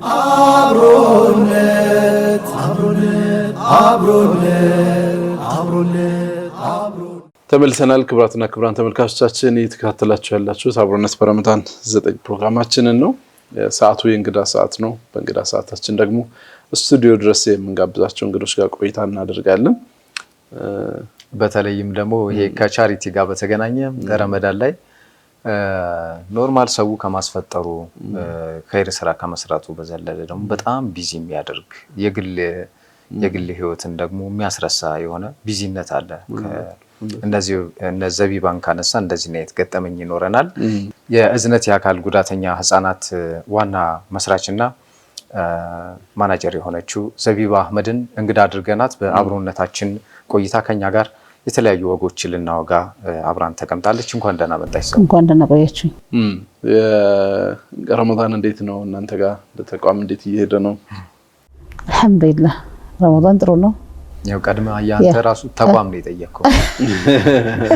አብሮነት ተመልሰናል። ክብራትና ክብራን ተመልካቾቻችን እየተከታተላችሁ ያላችሁት አብሮነት በረመዳን 9 ፕሮግራማችንን ነው። ሰዓቱ የእንግዳ ሰዓት ነው። በእንግዳ ሰዓታችን ደግሞ ስቱዲዮ ድረስ የምንጋብዛቸው እንግዶች ጋር ቆይታ እናደርጋለን። በተለይም ደግሞ ይሄ ከቻሪቲ ጋር በተገናኘ ረመዳን ላይ ኖርማል ሰው ከማስፈጠሩ ኸይር ስራ ከመስራቱ በዘለለ ደግሞ በጣም ቢዚ የሚያደርግ የግል ህይወትን ደግሞ የሚያስረሳ የሆነ ቢዚነት አለ። እንደዚህ ዘቢባን ካነሳ እንደዚህ ነው የተገጠመኝ ይኖረናል። የእዝነት የአካል ጉዳተኛ ህፃናት ዋና መስራችና ማናጀር የሆነችው ዘቢባ አህመድን እንግዳ አድርገናት በአብሮነታችን ቆይታ ከኛ ጋር የተለያዩ ወጎችን ልናወጋ አብራን ተቀምጣለች። እንኳን ደህና መጣሽ። እንኳን ደህና ቆያችሁ። ረመዳን እንዴት ነው እናንተ ጋር ለተቋም እንዴት እየሄደ ነው? አልহামዱሊላህ ረመዳን ጥሩ ነው። ያው ቀድማ ያንተ ራሱ ተቋም ነው የጠየቀው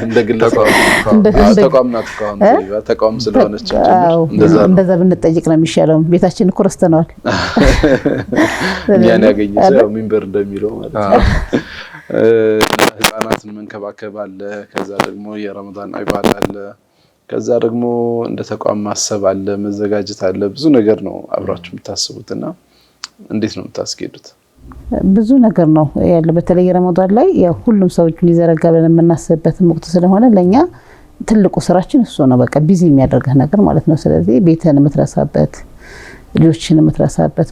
እንደ ግለሰብ ተቋም ናት ተቋም ስለሆነች እንደዛ ብንጠይቅ ነው የሚሻለው። ቤታችን እኮ ረስተናል። ያን ያገኘው ሚንበር እንደሚለው ማለት ነው። ህፃናትን መንከባከብ አለ፣ ከዛ ደግሞ የረመዳን ኢባዳ አለ፣ ከዛ ደግሞ እንደ ተቋም ማሰብ አለ፣ መዘጋጀት አለ። ብዙ ነገር ነው አብራችሁ የምታስቡትና እንዴት ነው የምታስኬዱት? ብዙ ነገር ነው ያለው። በተለይ ረመዳን ላይ ያው ሁሉም ሰው ሊዘረጋ ብለን የምናስብበት ወቅት ስለሆነ ለኛ ትልቁ ስራችን እሱ ነው። በቃ ቢዚ የሚያደርገህ ነገር ማለት ነው። ስለዚህ ቤትህን የምትረሳበት፣ ልጆችን የምትረሳበት፣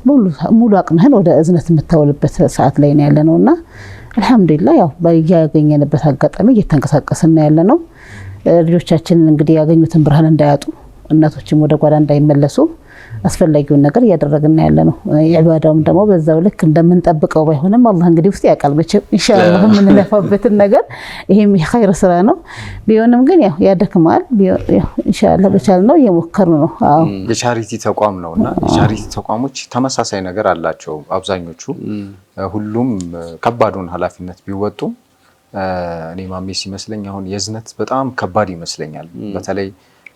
ሙሉ አቅምህን ወደ እዝነት የምታውልበት ሰዓት ላይ ነው ያለነውና አልহামዱሊላህ ያው በያገኘንበት አጋጣሚ እየተንቀሳቀስን ያለነው። ልጆቻችንን እንግዲህ ያገኙትን ብርሃን እንዳያጡ፣ እናቶችም ወደ ጓዳ እንዳይመለሱ አስፈላጊውን ነገር እያደረግን ያለነው። ኢባዳውም ደግሞ በዛው ልክ እንደምንጠብቀው ባይሆንም አላህ እንግዲህ ውስጥ ያውቃል መቼም ኢንሻአላህ የምንለፋበትን ነገር። ይሄም የኸይር ስራ ነው ቢሆንም ግን ያው ያደክማል። ኢንሻአላህ በቻልነው እየሞከርን ነው። አዎ የቻሪቲ ተቋም ነውና የቻሪቲ ተቋሞች ተመሳሳይ ነገር አላቸው። አብዛኞቹ ሁሉም ከባዱን ኃላፊነት ቢወጡ እኔ ማሜስ ይመስለኝ አሁን የእዝነት በጣም ከባድ ይመስለኛል። በተለይ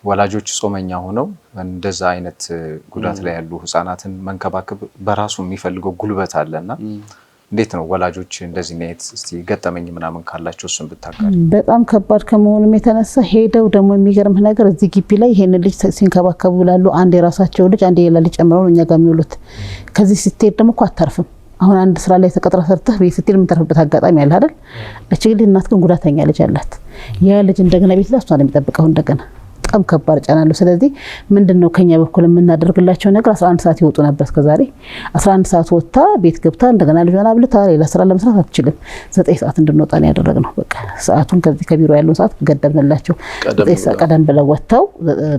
ወላጆች ጾመኛ ሆነው እንደዛ አይነት ጉዳት ላይ ያሉ ህፃናትን መንከባከብ በራሱ የሚፈልገው ጉልበት አለና እንዴት ነው ወላጆች እንደዚህ ነው እስቲ ገጠመኝ ምናምን ካላችሁ እሱን ብታጋሩ? በጣም ከባድ ከመሆኑም የተነሳ ሄደው ደግሞ የሚገርም ነገር እዚህ ግቢ ላይ ይሄን ልጅ ሲንከባከቡ ይላሉ። አንድ የራሳቸው ልጅ አንድ የሌላ ልጅ ጨምረው እኛ ጋር የሚውሉት። ከዚህ ስትሄድ ደግሞ እኮ አታርፍም። አሁን አንድ ስራ ላይ ተቀጥራ ሰርተህ ቤት ስትሄድ የምታርፍበት አጋጣሚ አለ አይደል? እቺ ግን እናት ግን ጉዳተኛ ልጅ አላት። ያ ልጅ እንደገና ቤት ላይ እሷን የሚጠብቀው እንደገና በጣም ከባድ ጫና ነው። ስለዚህ ምንድነው ከኛ በኩል የምናደርግላቸው ነገር 11 ሰዓት ይወጡ ነበር እስከዛሬ። 11 ሰዓት ወጣ ቤት ገብታ እንደገና ልጇን አብልታ ሌላ ስራ ለመስራት አትችልም። 9 ሰዓት እንድንወጣ ነው ያደረግነው። በቃ ሰዓቱን ከዚህ ከቢሮ ያለውን ሰዓት ገደብንላቸው። 9 ሰዓት ቀደም ብለው ወጥተው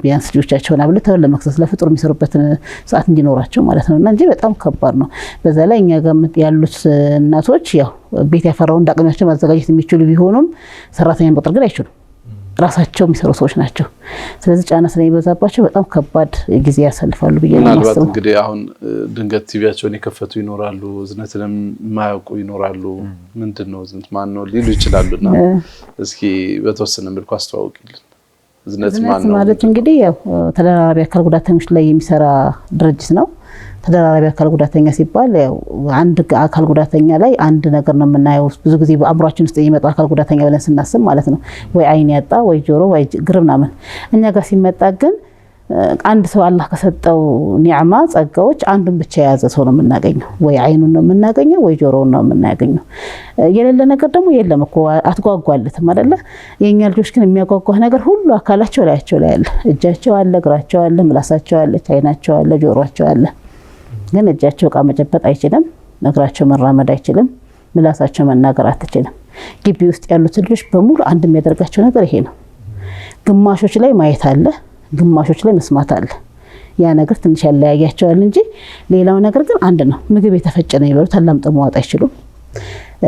ቢያንስ ልጆቻቸውን አብልተው ለመክሰስ ለፍጡር የሚሰሩበትን ሰዓት እንዲኖራቸው ማለት ነውና እንጂ በጣም ከባድ ነው። በዛ ላይ እኛ ጋር ያሉት እናቶች ያው ቤት ያፈራውን እንዳቅማቸው ማዘጋጀት የሚችሉ ቢሆኑም ሰራተኛ መቅጠር ግን አይችሉም። ራሳቸው የሚሰሩ ሰዎች ናቸው። ስለዚህ ጫና ስለሚበዛባቸው በጣም ከባድ ጊዜ ያሳልፋሉ ብዬ ነው ማለት ነው። እንግዲህ አሁን ድንገት ቲቪያቸውን የከፈቱ ይኖራሉ፣ እዝነትን የማያውቁ ይኖራሉ። ምንድነው እዝነት ማን ነው ሊሉ ይችላሉና እስኪ በተወሰነ መልኩ አስተዋውቂልን። እዝነት ማን ነው ማለት? እንግዲህ ያው ተደራራቢ አካል ጉዳተኞች ላይ የሚሰራ ድርጅት ነው። ተደራራቢ አካል ጉዳተኛ ሲባል ያው አንድ አካል ጉዳተኛ ላይ አንድ ነገር ነው የምናየው። ብዙ ጊዜ በአእምሯችን ውስጥ የሚመጣ አካል ጉዳተኛ ብለን ስናስብ ማለት ነው ወይ አይን ያጣ ወይ ጆሮ ወይ እግር ምናምን። እኛ ጋር ሲመጣ ግን አንድ ሰው አላህ ከሰጠው ኒዕማ ጸጋዎች አንዱን ብቻ የያዘ ሰው ነው የምናገኘው። ወይ አይኑን ነው የምናገኘው ወይ ጆሮውን ነው የምናገኘው። የሌለ ነገር ደግሞ የለም እኮ አትጓጓለትም አይደለ? የኛ ልጆች ግን የሚያጓጓህ ነገር ሁሉ አካላቸው ላይ አለ። እጃቸው አለ፣ እግራቸው አለ፣ ምላሳቸው አለ፣ አይናቸው አለ፣ ጆሮአቸው አለ። ግን እጃቸው ዕቃ መጨበጥ አይችልም፣ እግራቸው መራመድ አይችልም፣ ምላሳቸው መናገር አትችልም። ግቢ ውስጥ ያሉት ልጆች በሙሉ አንድ የሚያደርጋቸው ነገር ይሄ ነው። ግማሾች ላይ ማየት አለ፣ ግማሾች ላይ መስማት አለ። ያ ነገር ትንሽ ያለያያቸዋል እንጂ ሌላው ነገር ግን አንድ ነው። ምግብ የተፈጨ ነው ይበሉት፣ አላምጠው ማዋጥ አይችሉም።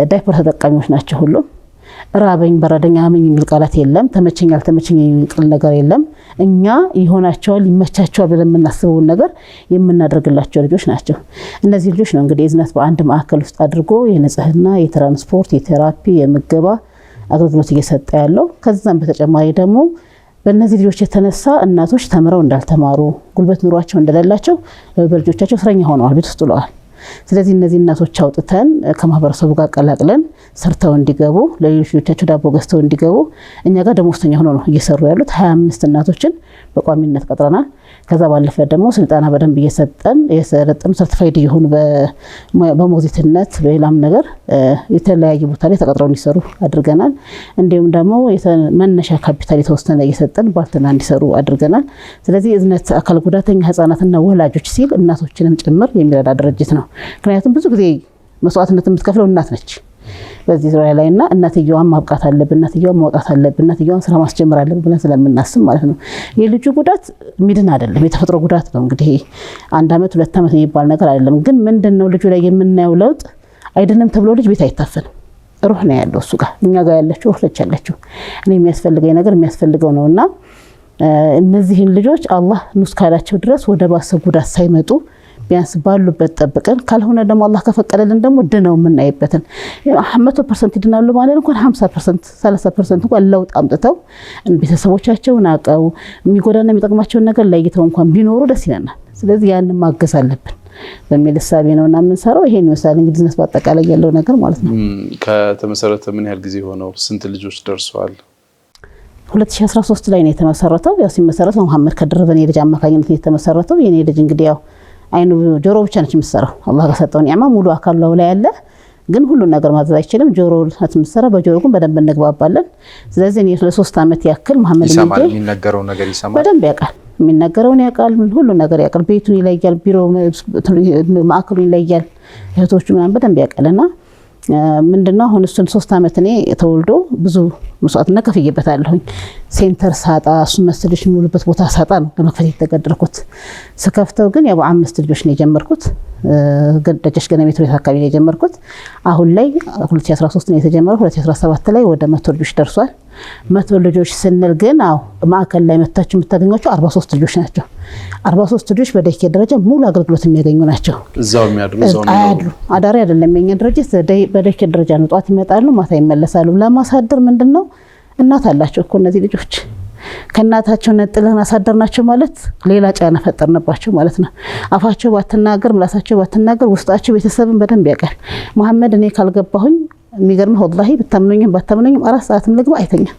ዳይፐር ተጠቃሚዎች ናቸው ሁሉ። ራበኝ በረደኝ አመኝ የሚል ቃላት የለም። ተመቸኝ አልተመቸኝ የሚል ነገር የለም። እኛ ይሆናቸዋል ይመቻቸዋል ብለን የምናስበውን ነገር የምናደርግላቸው ልጆች ናቸው። እነዚህ ልጆች ነው እንግዲህ እዝነት በአንድ ማዕከል ውስጥ አድርጎ የንጽህና፣ የትራንስፖርት፣ የቴራፒ፣ የምገባ አገልግሎት እየሰጠ ያለው። ከዛም በተጨማሪ ደግሞ በእነዚህ ልጆች የተነሳ እናቶች ተምረው እንዳልተማሩ ጉልበት ኑሯቸው እንደሌላቸው በልጆቻቸው እስረኛ ሆነዋል፣ ቤት ውስጥ ውለዋል። ስለዚህ እነዚህ እናቶች አውጥተን ከማህበረሰቡ ጋር ቀላቅለን ሰርተው እንዲገቡ ለሌሎች ልጆቻቸው ዳቦ ገዝተው እንዲገቡ እኛ ጋር ደሞዝተኛ ሆነው ነው እየሰሩ ያሉት። 25 እናቶችን በቋሚነት ቀጥረናል። ከዛ ባለፈ ደግሞ ስልጠና በደንብ እየሰጠን የሰለጠኑ ሰርቲፋይድ የሆኑ በሞግዚትነት በሌላም ነገር የተለያየ ቦታ ላይ ተቀጥረው እንዲሰሩ አድርገናል። እንዲሁም ደግሞ መነሻ ካፒታል የተወሰነ እየሰጠን ባልትና እንዲሰሩ አድርገናል። ስለዚህ እዝነት አካል ጉዳተኛ ህጻናትና ወላጆች ሲል እናቶችንም ጭምር የሚረዳ ድርጅት ነው። ምክንያቱም ብዙ ጊዜ መስዋዕትነት የምትከፍለው እናት ነች በዚህ ዙሪያ ላይ እና እናትየዋን ማብቃት አለብን፣ እናትየዋን ማውጣት አለብን፣ እናትየዋን ስራ ማስጀመር አለብን ብለን ስለምናስብ ማለት ነው። የልጁ ጉዳት ሚድን አይደለም፣ የተፈጥሮ ጉዳት ነው። እንግዲህ 1 ዓመት 2 ዓመት የሚባል ነገር አይደለም። ግን ምንድነው ልጁ ላይ የምናየው ለውጥ አይደለም ተብሎ ልጅ ቤት አይታፈንም። ሩህ ነው ያለው እሱ ጋር፣ እኛ ጋር ያለችው ሩህ ነች ያለችው። እኔ የሚያስፈልገኝ ነገር የሚያስፈልገው ነውና እነዚህን ልጆች አላህ ንስ ካላቸው ድረስ ወደ ባሰ ጉዳት ሳይመጡ ቢያንስ ባሉበት ጠብቀን ካልሆነ ደግሞ አላህ ከፈቀደልን ደግሞ ድነው የምናይበትን 100% ይድናሉ ማለት እንኳን 50% 30% እንኳን ለውጥ አምጥተው ቤተሰቦቻቸውን አቀው የሚጎዳና የሚጠቅማቸውን ነገር ለይተው እንኳን ቢኖሩ ደስ ይለናል። ስለዚህ ያን ማገዝ አለብን በሚል ሐሳብ ነውና የምንሰራው። ይሄን ይመስላል እንግዲህ ቢዝነስ በአጠቃላይ ያለው ነገር ማለት ነው። ከተመሰረተ ምን ያህል ጊዜ ሆነው? ስንት ልጆች ደርሰዋል? 2013 ላይ ነው የተመሰረተው። ያው ሲመሰረት መሐመድ ከድር በኔ ልጅ አማካኝነት የተመሰረተው። የኔ ልጅ እንግዲህ ያው አይኑ ጆሮ ብቻ ነች የምትሰራው። አላህ ከሰጠው ኒዕማ ሙሉ አካል ላይ ያለ ግን ሁሉ ነገር ማዘዝ አይችልም። ጆሮ ነች የምትሰራ። በጆሮ ግን በደንብ እንግባባለን። ስለዚህ እኔ ለ3 ዓመት ያክል መሐመድ ይሰማል፣ የሚነገረው ነገር ይሰማል፣ በደንብ ያውቃል፣ የሚነገረውን ያውቃል፣ ሁሉ ነገር ያውቃል። ቤቱን ይለያል፣ ቢሮ ማዕከሉን ይለያል፣ እህቶቹ ምናምን በደንብ ያውቃልና ምንድነው አሁን እሱን 3 ዓመት እኔ ተወልዶ ብዙ መስዋዕትነት ከፍዬበታለሁኝ። ሴንተር ሳጣ እሱ መስልሽ የሚውልበት ቦታ ሳጣ ነው ለመክፈት የተገደድኩት። ስከፍተው ግን ያው 5 ልጆች ነው የጀመርኩት። ገደጀሽ ገነሜት ቤት አካባቢ ነው የጀመርኩት። አሁን ላይ 2013 ነው የተጀመረው። 2017 ላይ ወደ 100 ልጆች ደርሷል። 100 ልጆች ስንል ግን ማዕከል ላይ መታችሁ የምታገኟቸው 43 ልጆች ናቸው። 43 ልጆች በደኬ ደረጃ ሙሉ አገልግሎት የሚያገኙ ናቸው። እዛው የሚያድሩ አያድሩ አዳሪ አይደለም። የኛ ድርጅት በደኬ ደረጃ ነው። ጧት ይመጣሉ፣ ማታ ይመለሳሉ። ለማሳደር ምንድነው እናት አላቸው እኮ እነዚህ ልጆች። ከእናታቸው ነጥለን አሳደርናቸው ማለት ሌላ ጫና ፈጠርንባቸው ማለት ነው። አፋቸው ባትናገር ምላሳቸው ባትናገር ውስጣቸው ቤተሰብን በደንብ ያውቃል። መሐመድ እኔ ካልገባሁኝ የሚገርምህ ወላሂ ብታምኑኝም ባታምኑኝም 4 ሰዓትም ልግባ አይተኛም።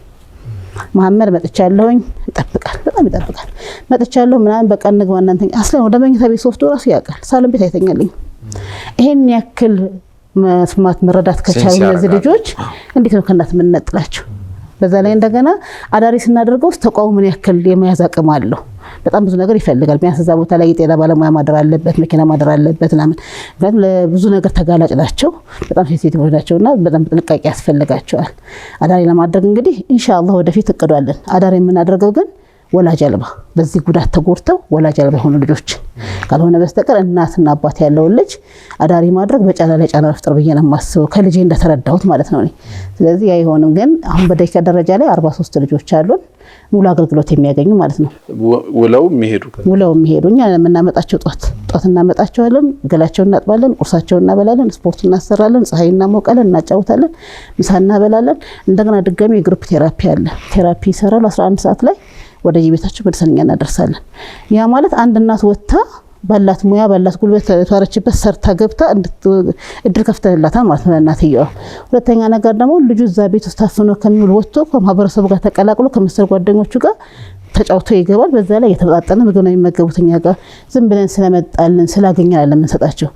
መሐመድ መጥቻለሁኝ ይጠብቃል፣ በጣም ይጠብቃል። መጥቻለሁ ምናምን በቃ እንግባ እናንተኛ አስለን ወደ መኝታ ቤት ወስዶ ራሱ ያውቃል። ሳሎን ቤት አይተኛልኝ። ይሄን ያክል መስማት መረዳት ከቻሉ እነዚህ ልጆች እንዴት ነው ከእናት የምንነጥላቸው? በዛ ላይ እንደገና አዳሪ ስናደርገው ተቋሙ ምን ያክል የመያዝ አቅም አለው? በጣም ብዙ ነገር ይፈልጋል። ቢያንስ እዛ ቦታ ላይ የጤና ባለሙያ ማደር አለበት፣ መኪና ማደር አለበት ምናምን። ለብዙ ነገር ተጋላጭ ናቸው፣ በጣም ሴንሲቲቭ ናቸውና በጣም ጥንቃቄ ያስፈልጋቸዋል። አዳሪ ለማድረግ እንግዲህ ኢንሻአላህ ወደፊት እቅዷለን። አዳሪ የምናደርገው ግን ወላጅ አልባ በዚህ ጉዳት ተጎድተው ወላጅ አልባ የሆኑ ልጆች ካልሆነ በስተቀር እናትና አባት ያለውን ልጅ አዳሪ ማድረግ በጫና ላይ ጫና መፍጠር ብዬ ነው የማስበው፣ ከልጄ እንደተረዳሁት ማለት ነው። ስለዚህ ያ ይሆንም ግን አሁን በደቂቃ ደረጃ ላይ 43 ልጆች አሉን ሙሉ አገልግሎት የሚያገኙ ማለት ነው። ውለው የሚሄዱ እኛ የምናመጣቸው ጧት እናመጣቸዋለን፣ ገላቸውን እናጥባለን፣ ቁርሳቸውን እናበላለን፣ ስፖርት እናሰራለን፣ ፀሐይ እናሞቃለን፣ እናጫውታለን፣ ምሳ እናበላለን። እንደገና ድጋሚ የግሩፕ ቴራፒ አለ። ቴራፒ ይሰራሉ 11 ሰዓት ላይ ወደ የቤታቸው መልሰን እኛ እናደርሳለን። ያ ማለት አንድ እናት ወጥታ ባላት ሙያ ባላት ጉልበት ተዋረችበት ሰርታ ገብታ እድል ከፍተንላታል ማለት ነው እናትየዋ። ሁለተኛ ነገር ደግሞ ልጁ እዛ ቤት ውስጥ ታፍኖ ከሚውል ወጥቶ ከማህበረሰቡ ጋር ተቀላቅሎ ከመሰል ጓደኞቹ ጋር ተጫውቶ ይገባል። በዛ ላይ የተመጣጠነ ምግብ ነው የሚመገቡት። እኛ ጋር ዝም ብለን ስለመጣልን ስላገኘን አይደለም የምንሰጣቸው።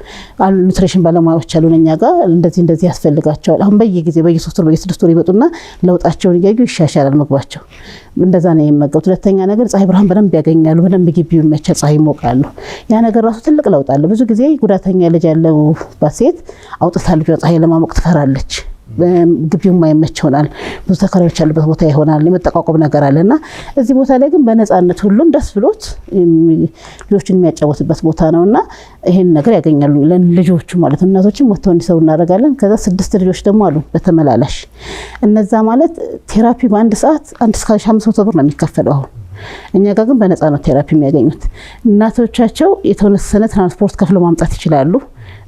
ኑትሪሽን ባለሙያዎች አሉን እኛ ጋር እንደዚህ ያስፈልጋቸዋል። አሁን በየጊዜው በየ3 ወር በየ6 ወር ይመጡና ለውጣቸውን እያዩ ይሻሻላል ምግባቸው። እንደዛ ነው የሚመገቡት። ሁለተኛ ነገር ፀሐይ ብርሃን በደንብ ያገኛሉ። በደንብ ግቢው ይመቻል፣ ፀሐይ ይሞቃሉ። ያ ነገር ራሱ ትልቅ ለውጥ አለ። ብዙ ጊዜ ጉዳተኛ ልጅ ያለው ሴት አውጥታ ልጇ ፀሐይ ለማሞቅ ትፈራለች። ግቢው የማይመች ይሆናል፣ ብዙ ተከራዮች ያሉበት ቦታ ይሆናል፣ የመጠቋቆም ነገር አለና እዚህ ቦታ ላይ ግን በነፃነት ሁሉም ደስ ብሎት ልጆችን የሚያጫወትበት ቦታ ነውና ይሄን ነገር ያገኛሉ ለልጆቹ ማለት ነው። እናቶችም ወጥተው እንዲሰሩ እናደርጋለን። ከዛ 6 ልጆች ደግሞ አሉ በተመላላሽ። እነዛ ማለት ቴራፒ በአንድ ሰዓት 1,500 ብር ነው የሚከፈለው አሁን። እኛ ጋር ግን በነፃ ነው ቴራፒ የሚያገኙት። እናቶቻቸው የተወሰነ ትራንስፖርት ከፍለው ማምጣት ይችላሉ፣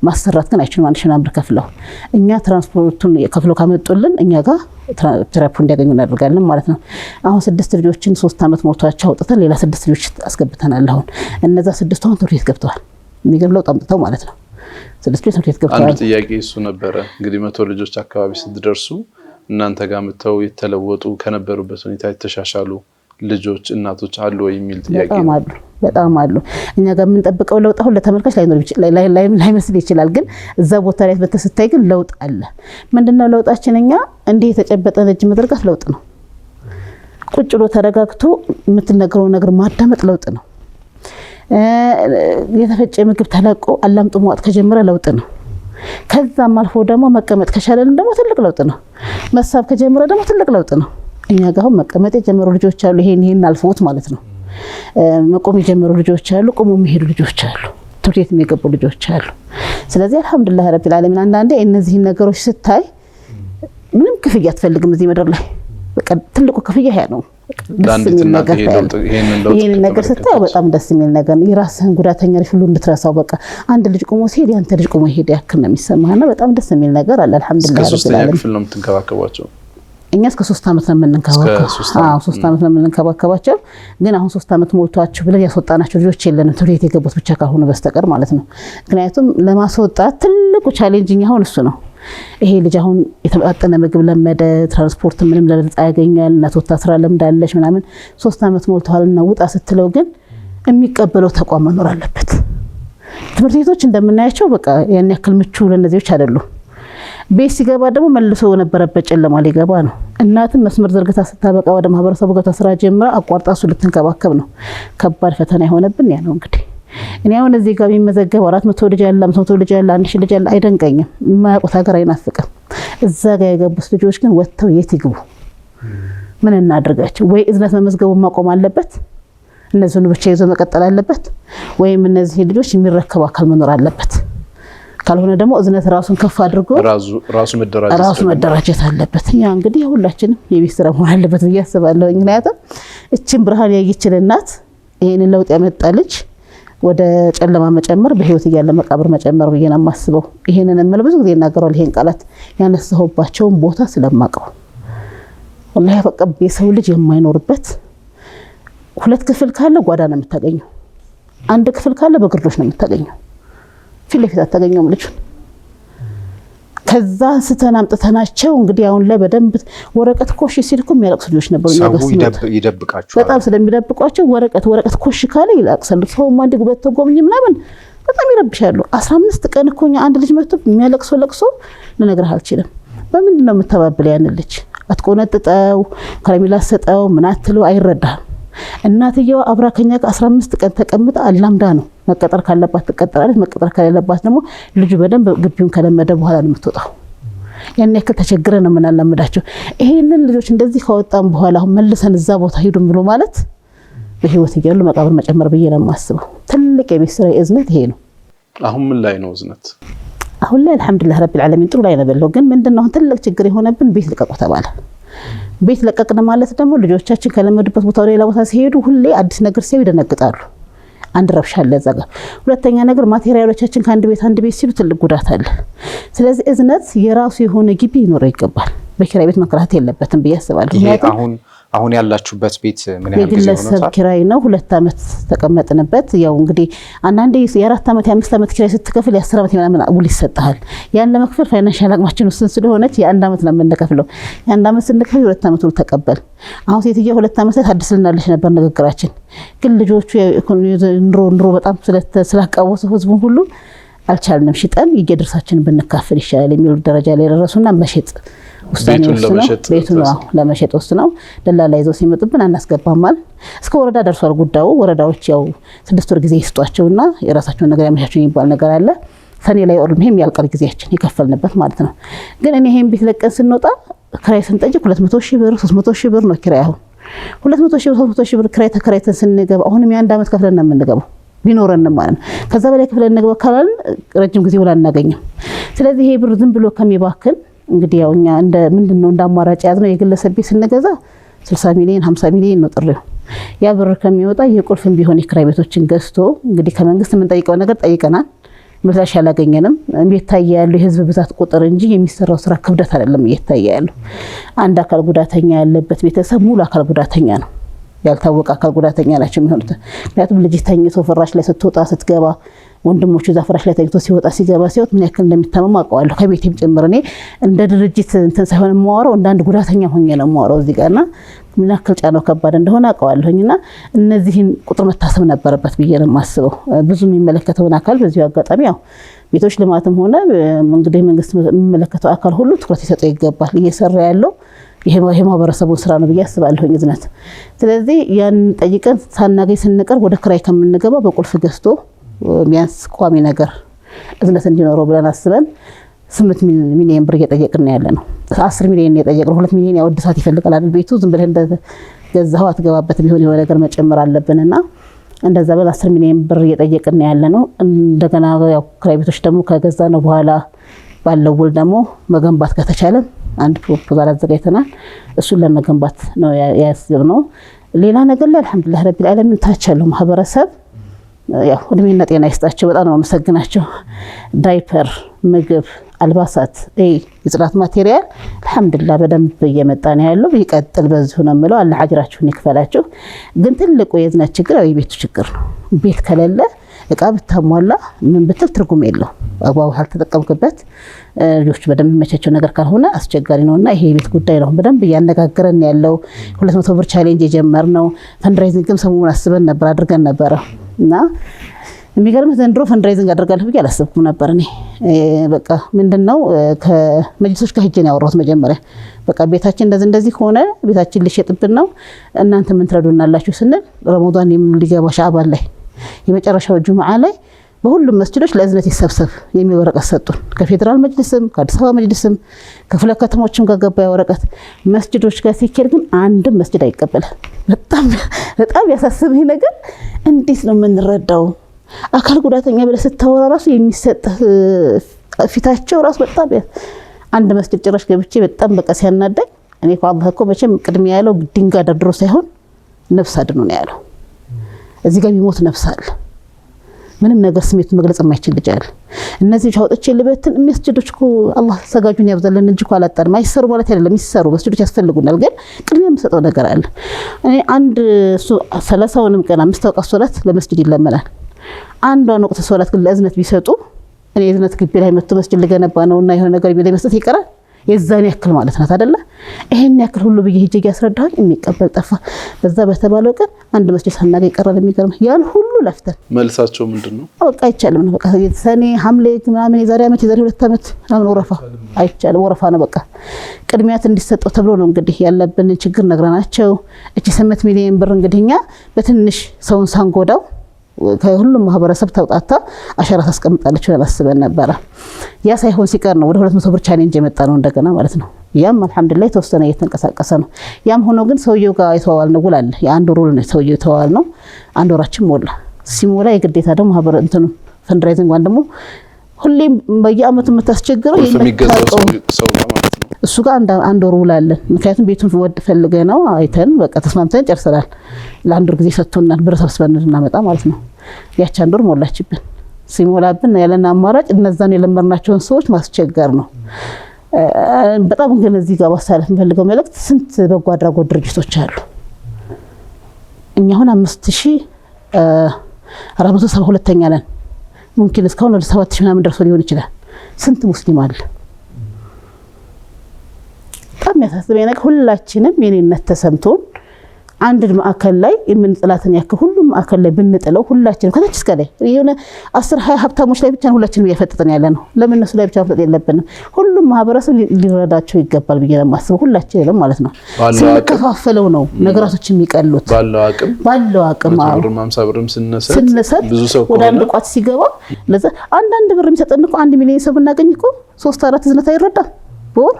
ማሰራት ግን አይችሉም። 1,000 ብር ከፍለው እኛ ትራንስፖርቱን ከፍለው ካመጡልን እኛ ጋር ትራፕ እንዲያገኙ እናደርጋለን ማለት ነው። አሁን 6 ልጆችን 3 ዓመት ሞልቷቸው አውጥተን ሌላ 6 ልጆች አስገብተናል። አሁን እነዛ 6 አሁን ትምህርት ቤት ገብተዋል። የሚገርም ለውጥ አምጥተው ማለት ነው። 6 ልጆች ትምህርት ቤት ገብተዋል። አንዱ ጥያቄ እሱ ነበረ እንግዲህ 100 ልጆች አካባቢ ስትደርሱ እናንተ ጋር መተው የተለወጡ ከነበሩበት ሁኔታ የተሻሻሉ ልጆች እናቶች አሉ ወይ የሚል ጥያቄ በጣም አሉ። እኛ ጋር የምንጠብቀው ለውጥ አሁን ለተመልካች ላይመስል ይችላል፣ ግን እዛ ቦታ ላይ በተስታይ ግን ለውጥ አለ። ምንድነው ለውጣችን? እኛ እንዲህ የተጨበጠ እጅ መዘርጋት ለውጥ ነው። ቁጭ ብሎ ተረጋግቶ የምትነግረው ነገር ማዳመጥ ለውጥ ነው። የተፈጨ ምግብ ተለቆ አላምጡ መዋጥ ከጀመረ ለውጥ ነው። ከዛም አልፎ ደግሞ መቀመጥ ከቻለን ደግሞ ትልቅ ለውጥ ነው። መሳብ ከጀመረ ደግሞ ትልቅ ለውጥ ነው። እኛ ጋር አሁን መቀመጥ የጀመሩ ልጆች አሉ። ይሄን አልፎት ማለት ነው። መቆም የጀመሩ ልጆች አሉ። ቆሞ የሚሄዱ ልጆች አሉ። ትምህርት ቤት የሚገቡ ልጆች አሉ። ስለዚህ አልሐምዱሊላህ ረቢል ዓለሚን። አንዳንዴ እነዚህን ነገሮች ስታይ ምንም ክፍያ አትፈልግም እዚህ ምድር ላይ። በቃ ትልቁ ክፍያ ያ ነው። ይሄንን ነገር ስታይ በጣም ደስ የሚል ነገር ነው። የራስህን ጉዳተኛ ልጅ ሁሉ እንድትረሳው በቃ አንድ ልጅ ቆሞ ሲሄድ ያንተ ልጅ ቆሞ ይሄድ ያክል ነው የሚሰማህና በጣም ደስ የሚል ነገር አለ። አልሐምዱሊላህ ረቢል ዓለሚን። ክፍል ነው የምትንከባከቧቸው? እኛ እስከ 3 ዓመት ነው የምንንከባከባቸው። 3 ዓመት ነው የምንንከባከባቸው። ግን አሁን 3 ዓመት ሞልቷቸው ብለን ያስወጣናቸው ልጆች የለንም፣ ትምህርት ቤት የገቡት ብቻ ካልሆነ በስተቀር ማለት ነው። ምክንያቱም ለማስወጣት ትልቁ ቻሌንጅ አሁን እሱ ነው። ይሄ ልጅ አሁን የተመጣጠነ ምግብ ለመደ፣ ትራንስፖርት ምንም ለነፃ ያገኛል፣ እናት ወጣ ስራ ለምዳለች ምናምን 3 ዓመት ሞልቷልና ውጣ ስትለው ግን የሚቀበለው ተቋም መኖር አለበት። ትምህርት ቤቶች እንደምናያቸው በቃ ያን ያክል ምቹ ለነዚህዎች አይደሉም። ቤት ሲገባ ደግሞ መልሶ ነበረበት ጨለማ ሊገባ ነው። እናትም መስመር ዘርግታ ስታበቃ ወደ ማህበረሰቡ ጋር ስራ ጀምራ አቋርጣ እሱ ልትንከባከብ ነው። ከባድ ፈተና የሆነብን ያ ነው። እንግዲህ እኔ አሁን እዚህ ጋር የሚመዘገብ 400 ልጅ ያለ 500 ልጅ ያለ 1000 ልጅ ያለ አይደንቀኝም። የማያውቁት ሀገር አይናፍቅም። እዛ ጋር የገቡት ልጆች ግን ወጥተው የት ይግቡ? ምን እናድርጋቸው? ወይ እዝነት መመዝገቡ ማቆም አለበት፣ እነዚህን ብቻ ይዞ መቀጠል አለበት፣ ወይም እነዚህ ልጆች የሚረከቡ አካል መኖር አለበት። ካልሆነ ደግሞ እዝነት ራሱን ከፍ አድርጎ ራሱ መደራጀት አለበት። ያ እንግዲህ ሁላችንም የቤት ስራ መሆን አለበት ብዬ አስባለሁ። ምክንያቱም እቺን ብርሃን ያየችል እናት ይሄንን ለውጥ ያመጣ ልጅ ወደ ጨለማ መጨመር፣ በህይወት እያለ መቃብር መጨመር ብዬ ነው የማስበው። ይሄንን እምል ብዙ ጊዜ እናገራለሁ። ይሄን ቃላት ያነሳሁባቸውን ቦታ ስለማቀው ወላሂ በቃ የሰው ልጅ የማይኖርበት 2 ክፍል ካለ ጓዳ ነው የምታገኘው፣ 1 ክፍል ካለ በግርዶሽ ነው የምታገኘው። ፊት ለፊት አታገኘውም ልጁን። ከዛ አንስተን አምጥተናቸው እንግዲህ አሁን ላይ በደንብ ወረቀት ኮሽ ሲልኩ የሚያለቅሱ ልጆች ነበሩ። ይደብቃቸው በጣም ስለሚደብቋቸው ወረቀት ኮሽ ካለ ይላቅሳሉ። ሰውማ እንደ ጉበት ተጎብኝ ምናምን በጣም ይረብሻሉ። 15 ቀን እኮ አንድ ልጅ መጥቶ የሚያለቅሰው ለቅሶ ልነግርህ አልችልም። በምንድን ነው የምተባበል? ያን ልጅ አትቆነጥጠው፣ ከረሜላ ሰጠው፣ ምን አትለው አይረዳም። እናትየዋ አብራ ከኛ ጋር 15 ቀን ተቀምጣ አላምዳ ነው። መቀጠር ካለባት ትቀጠራለች፣ መቀጠር ከሌለባት ደግሞ ልጁ በደንብ ግቢውን ከለመደ በኋላ ነው የምትወጣው። ያን ያክል ተቸግረን ነው የምናላምዳቸው። ይሄንን ልጆች እንደዚህ ካወጣን በኋላ አሁን መልሰን እዛ ቦታ ሂዱ ብሎ ማለት በህይወት እያሉ መቃብር መጨመር ብዬ ነው የማስበው። ትልቅ የቤት ስራ እዝነት ይሄ ነው። አሁን ምን ላይ ነው እዝነት? አሁን ላይ አልሐምዱሊላህ ረቢል ዓለሚን ጥሩ ላይ ነው ያለው። ግን ምንድነው ትልቅ ችግር የሆነብን ቤት ልቀቁ ተባለ። ቤት ለቀቅን ማለት ደግሞ ልጆቻችን ከለመዱበት ቦታ ወደ ሌላ ቦታ ሲሄዱ ሁሌ አዲስ ነገር ሲያዩ ይደነግጣሉ። አንድ ረብሻ አለ እዛ ጋር። ሁለተኛ ነገር ማቴሪያሎቻችን ከአንድ ቤት ሲሉ ትልቅ ጉዳት አለ። ስለዚህ እዝነት የራሱ የሆነ ግቢ ይኖረው ይገባል። በኪራይ ቤት መከራት የለበትም ብዬ አስባለሁ። ይሄ አሁን ያላችሁበት ቤት ምን ያህል ጊዜ ሆኖታል? የግለሰብ ኪራይ ነው። 2 ዓመት ተቀመጥንበት። ያው እንግዲህ አንዳንዴ የ4 ዓመት የ5 ዓመት ኪራይ ስትከፍል የ10 ዓመት ምናምን ውል ይሰጣል። ያን ለመክፈል ፋይናንሻል አቅማችን ውስን ስለሆነች የ1 ዓመት ነው የምንከፍለው። የ1 ዓመት ስንከፍል የ2 ዓመት ውል ተቀበል። አሁን ሴትየው 2 ዓመት ላይ ታድስልናለች ነበር ንግግራችን። ግን ልጆቹ ኑሮ በጣም ስላቃወሱ ህዝቡን ሁሉ አልቻልንም። ሽጠን የየድርሳችንን ብንካፈል ይሻላል የሚሉ ደረጃ ላይ ደረሱና መሸጥ ቤቱን ለመሸጥ ወስነው ደላላ ይዘው ሲመጡብን አናስገባማል። እስከ ወረዳ ደርሷል ጉዳዩ። ወረዳዎች ያው 6 ወር ጊዜ ይስጧቸውና የራሳቸውን ነገር ያመቻቸው የሚባል ነገር አለ። ሰኔ ላይ ኦርም ያልቀር ጊዜያችን የከፈልንበት ማለት ነው። ግን እኔ ይሄን ቤት ለቀን ስንወጣ ክራይ ስንጠይቅ 200,000 ብር 300,000 ብር ነው ክራይ። አሁን 200,000 ብር 300,000 ብር ክራይ ተከራይተን ስንገባ አሁንም የ1 ዓመት ከፍለን ነው የምንገባው ቢኖረን ማለት ነው። ከዛ በላይ ከፍለን እንገባ ካላልን ረጅም ጊዜ ወላ እናገኝም። ስለዚህ ይሄ ብር ዝም ብሎ ከሚባክን እንግዲህ ያው እኛ እንደ ምንድነው እንዳማራጭ ያዝነው የግለሰብ ቤት ስንገዛ 60 ሚሊዮን 50 ሚሊዮን ነው ጥሬው። ያ ብር ከሚወጣ የቁልፍም ቢሆን የክራይ ቤቶችን ገዝቶ እንግዲህ ከመንግስት የምንጠይቀው ነገር ጠይቀናል። ምላሽ ያላገኘንም እየታየ ያለው የህዝብ ብዛት ቁጥር እንጂ የሚሰራው ስራ ክብደት አይደለም እየታየ ያለው። አንድ አካል ጉዳተኛ ያለበት ቤተሰብ ሙሉ አካል ጉዳተኛ ነው። ያልታወቀ አካል ጉዳተኛ ናቸው የሚሆኑት። ምክንያቱም ልጅ ተኝቶ ፍራሽ ላይ ስትወጣ ስትገባ ወንድሞቹ እዛ ፍራሽ ላይ ተኝቶ ሲወጣ ሲገባ ሲወጥ ምን ያክል እንደሚታመሙ አውቀዋለሁ። ከቤቴም ጭምር እኔ እንደ ድርጅት እንትን ሳይሆን የማወራው እንደ አንድ ጉዳተኛ ሆኜ ነው የማወራው እዚህ ጋርና ምን ያክል ጫናው ከባድ እንደሆነ አውቀዋለሁኝና እነዚህን ቁጥር መታሰብ ነበረበት ብዬ ነው የማስበው። ብዙ የሚመለከተውን አካል በዚሁ አጋጣሚ ያው ቤቶች ልማትም ሆነ እንግዲህ መንግስት የሚመለከተው አካል ሁሉ ትኩረት ሊሰጠው ይገባል። እየሰራ ያለው ይሄ ማህበረሰቡን ስራ ነው ብዬ አስባለሁኝ እዝነት። ስለዚህ ያን ጠይቀን ሳናገኝ ስንቀር ወደ ክራይ ከምንገባ በቁልፍ ገዝቶ ቢያንስ ቋሚ ነገር እዝነት እንዲኖረው ብለን አስበን 8 ሚሊዮን ብር እየጠየቅን ያለ ነው። 10 ሚሊዮን የጠየቅነው 2 ሚሊዮን ያው እድሳት ይፈልጋል አይደል? ቤቱ ዝም ብለህ እንደገዛው አትገባበት ቢሆን የሆነ ነገር መጨመር አለብንና እንደዛ በል 10 ሚሊዮን ብር እየጠየቅን ያለ ነው። እንደገና ያው ክራይ ቤቶች ደግሞ ከገዛ ነው በኋላ ባለው ውል ደግሞ መገንባት ከተቻለ አንድ ፕሮፖዛል አዘጋጅተናል። እሱን ለመገንባት ነው ያስብነው። ሌላ ነገር ላይ አልሐምዱሊላህ ረቢል ዓለሚን ታች ያለው ማህበረሰብ ያው እድሜና ጤና ይስጣቸው፣ በጣም ነው አመሰግናቸው። ዳይፐር፣ ምግብ፣ አልባሳት፣ የጽዳት ማቴሪያል አልሐምዱሊላህ በደንብ እየመጣ ነው ያለው። ይቀጥል በዚሁ ነው የምለው። አላህ አጅራችሁን ይክፈላችሁ። ግን ትልቁ የእዝነት ችግር የቤቱ ችግር ነው። ቤት ከሌለ እቃ ብታሟላ ምን ብትል ትርጉም የለው። አግባቡ ካልተጠቀምክበት ልጆች በደንብ መቻቸው ነገር ካልሆነ አስቸጋሪ ነውና ይሄ የቤት ጉዳይ ነው በደንብ እያነጋገረን ያለው። 200 ብር ቻሌንጅ የጀመርነው ፈንድራይዚንግም ሰሞኑን አስበን ነበር አድርገን ነበር እና የሚገርምህ ዘንድሮ ፈንድራይዚንግ አደርጋለሁ ብዬ አላሰብኩም ነበር። እኔ በቃ ምንድነው ከመጅልሶች ጋር ሄጄ ነው ያወራሁት መጀመሪያ። በቃ ቤታችን እንደዚህ ሆነ ቤታችን ሊሸጥብን ነው እናንተ ምን ትረዱናላችሁ ስንል ረመዳን ሊገባ ሻዕባን ላይ የመጨረሻው ጁምዓ ላይ በሁሉም መስጂዶች ለእዝነት ይሰብሰብ የሚል ወረቀት ሰጡን። ከፌደራል መጅልስም ከአዲስ አበባ መጅልስም ከፍለ ከተሞችም ጋር ገባ ወረቀት። መስጂዶች ጋር ሲኬድ ግን አንድም መስጂድ አይቀበልም። በጣም ያሳስበኝ ነገር እንዴት ነው የምንረዳው? አካል ጉዳተኛ ብለህ ስታወራ ራሱ የሚሰጥ ፊታቸው ራሱ በጣም አንድ መስጂድ ጭራሽ ገብቼ በጣም በቃ ሲያናዳኝ እኔ አላህ እኮ መቼም ቅድሚያ ያለው ድንጋይ ደርድሮ ሳይሆን ነፍስ አድኖ ነው ያለው። እዚህ ጋር ቢሞት ነፍስ አለ። ምንም ነገር ስሜቱን መግለጽ የማይችል ልጅ አለ። እነዚህ ሻውጥቼ ልበትን መስጂዶች እኮ አላህ ሰጋጁን ያብዛልን እንጂ እኮ አላጣንም። አይሰሩ ማለት አይደለም፣ ይሰሩ መስጂዶች ያስፈልጉናል። ግን ቅድሚያ የምሰጠው ነገር አለ። እኔ አንድ 30ውንም ቀን 5 ወቅት ሶላት ለመስጂድ ይለመናል። አንዷን ወቅት ሶላት ግን ለእዝነት ቢሰጡ እኔ እዝነት ግቢ ላይ መጥቶ መስጂድ ልገነባ ነውና የሆነ ነገር ቢለኝ መስጠት ይቀራል። የዛን ያክል ማለት ነው አይደለ? ይሄን ያክል ሁሉ በየ ሄጄ ያስረዳኝ የሚቀበል ጠፋ። በዛ በተባለው ቀን አንድ መስጂድ ሳናገኝ ቀረለ። የሚገርም ያን ሁሉ ለፍተን መልሳቸው ምንድነው? በቃ አይቻልም ነው በቃ ሰኔ ሐምሌ ምናምን የዛሬ ዓመት የዛሬ 2 ዓመት ምናምን ወረፋ አይቻልም። ወረፋ ነው በቃ ቅድሚያት እንዲሰጠው ተብሎ ነው እንግዲህ ያለብን ችግር ነግረናቸው። እቺ 8 ሚሊዮን ብር እንግዲህ እኛ በትንሽ ሰውን ሳንጎዳው ከሁሉም ማህበረሰብ ተውጣጣ አሻራ ታስቀምጣለች ብለን አስበን ነበር። ያ ሳይሆን ሲቀር ነው ወደ 200 ብር ቻሌንጅ የመጣ ነው እንደገና ማለት ነው። ያም አልሐምዱሊላህ ተወሰነ እየተንቀሳቀሰ ነው። ያም ሆኖ ግን ሰውየው ጋር የተዋዋል ነው ውል አለ። የአንድ ወር ነው ሰውየው የተዋዋል ነው። አንድ ወራችን ሞላ። ሲሞላ የግዴታ ደግሞ ማህበር እንትኑ ፈንድራይዚንግ ዋን ደግሞ ሁሌም በየአመቱ የምታስቸግረው የሚገዛው ሰው ማለት ነው። እሱ ጋር አንድ ወር ውል አለን። ምክንያቱም ቤቱን ወድ ፈልገ ነው አይተን በቃ ተስማምተን ጨርሰናል። ለአንድ ወር ጊዜ ሰጥቶናል ብር ሰብስበን እናመጣ ማለት ነው። ያቺ አንድ ወር ሞላችብን። ሲሞላብን ያለና አማራጭ እነዛን የለመርናቸውን ሰዎች ማስቸገር ነው። በጣም ግን እዚህ ጋር ማሳለፍ የምፈልገው መልእክት ስንት በጎ አድራጎት ድርጅቶች አሉ። እኛ አሁን 5472ኛ ነን። ሙምኪን እስካሁን ወደ 7000 ምናምን ደርሶ ሊሆን ይችላል። ስንት ሙስሊም አለ? በጣም ያሳስበኝ ነገር ሁላችንም የኔነት ተሰምቶን አንድ ማዕከል ላይ የምንጥላትን ያክል ሁሉም ማዕከል ላይ ብንጥለው ሁላችንም ከታች እስከ ላይ የሆነ 10-20 ሀብታሞች ላይ ብቻ ሁላችንም እያፈጠጠን ያለ ነው። ለምን እነሱ ላይ ብቻ መፍጠጥ የለብንም? ሁሉም ማህበረሰብ ሊረዳቸው ይገባል ብዬ ነው የማስበው። ሁላችንም ማለት ነው ስንከፋፈለው ነው ነገራቶች የሚቀሉት። ባለው አቅም 50 ብርም ስንሰጥ ብዙ ሰው ወደ አንድ ቋት ሲገባ ለዛ አንድ ብር የሚሰጠን እኮ 1 ሚሊዮን ሰው ብናገኝ እኮ 3-4 እዝነት አይረዳም በወር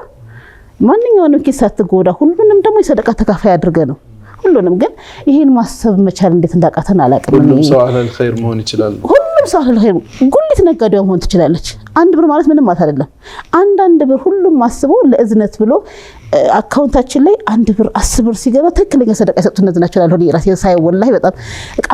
ማንኛውንም ኪስ ሳትጎዳ ሁሉንም ደግሞ የሰደቃ ተካፋይ አድርገ ነው ሁሉንም። ግን ይሄን ማሰብ መቻል እንዴት እንዳቃተን አላቅም። ሁሉም ሰው አህለል ኸይር መሆን ይችላል። ሁሉም ሰው አህለል ኸይር ጉልት ነጋዴው መሆን ትችላለች። 1 ብር ማለት ምንም ማለት አይደለም። አንድ ብር ሁሉም አስበው ለእዝነት ብሎ አካውንታችን ላይ 1 ብር 10 ብር ሲገባ ትክክለኛ ሰደቃ ይሰጡ እነዚህ ናቸው ያለው። ራሴ ሳይ ወላሂ በጣም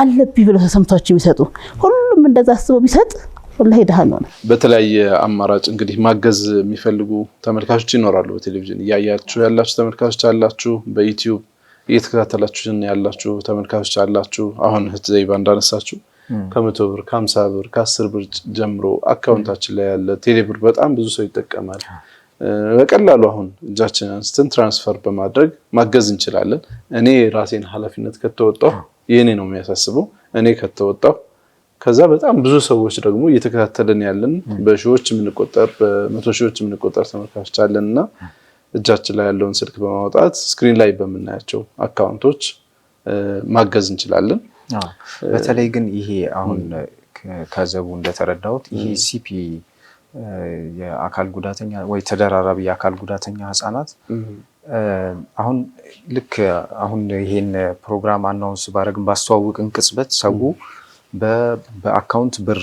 አለብኝ ብለው ተሰምቷቸው የሚሰጡ ሁሉም እንደዛ አስበው ቢሰጥ ወላሂ ደሃ ነው። በተለያየ አማራጭ እንግዲህ ማገዝ የሚፈልጉ ተመልካቾች ይኖራሉ። በቴሌቪዥን እያያችሁ ያላችሁ ተመልካቾች አላችሁ፣ በዩቲዩብ እየተከታተላችሁ ያላችሁ ተመልካቾች አላችሁ። አሁን እህት ዘይባ እንዳነሳችሁ ከ100 ብር ከ50 ብር ከ10 ብር ጀምሮ አካውንታችን ላይ ያለ ቴሌብር በጣም ብዙ ሰው ይጠቀማል። በቀላሉ አሁን እጃችን አንስተን ትራንስፈር በማድረግ ማገዝ እንችላለን። እኔ ራሴን ኃላፊነት ከተወጣሁ የኔ ነው የሚያሳስበው። እኔ ከተወጣሁ ከዛ በጣም ብዙ ሰዎች ደግሞ እየተከታተልን ያለን በሺዎች የምንቆጠር በመቶ ሺዎች የምንቆጠር ተመልካቾች አለንና እጃችን ላይ ያለውን ስልክ በማውጣት ስክሪን ላይ በምናያቸው አካውንቶች ማገዝ እንችላለን። በተለይ ግን ይሄ አሁን ከዘቡ እንደተረዳሁት ይሄ ሲፒ የአካል ጉዳተኛ ወይ ተደራራቢ የአካል ጉዳተኛ ህፃናት አሁን ልክ አሁን ይሄን ፕሮግራም አናውንስ ባረግን ባስተዋውቅን ቅጽበት ሰው በአካውንት ብር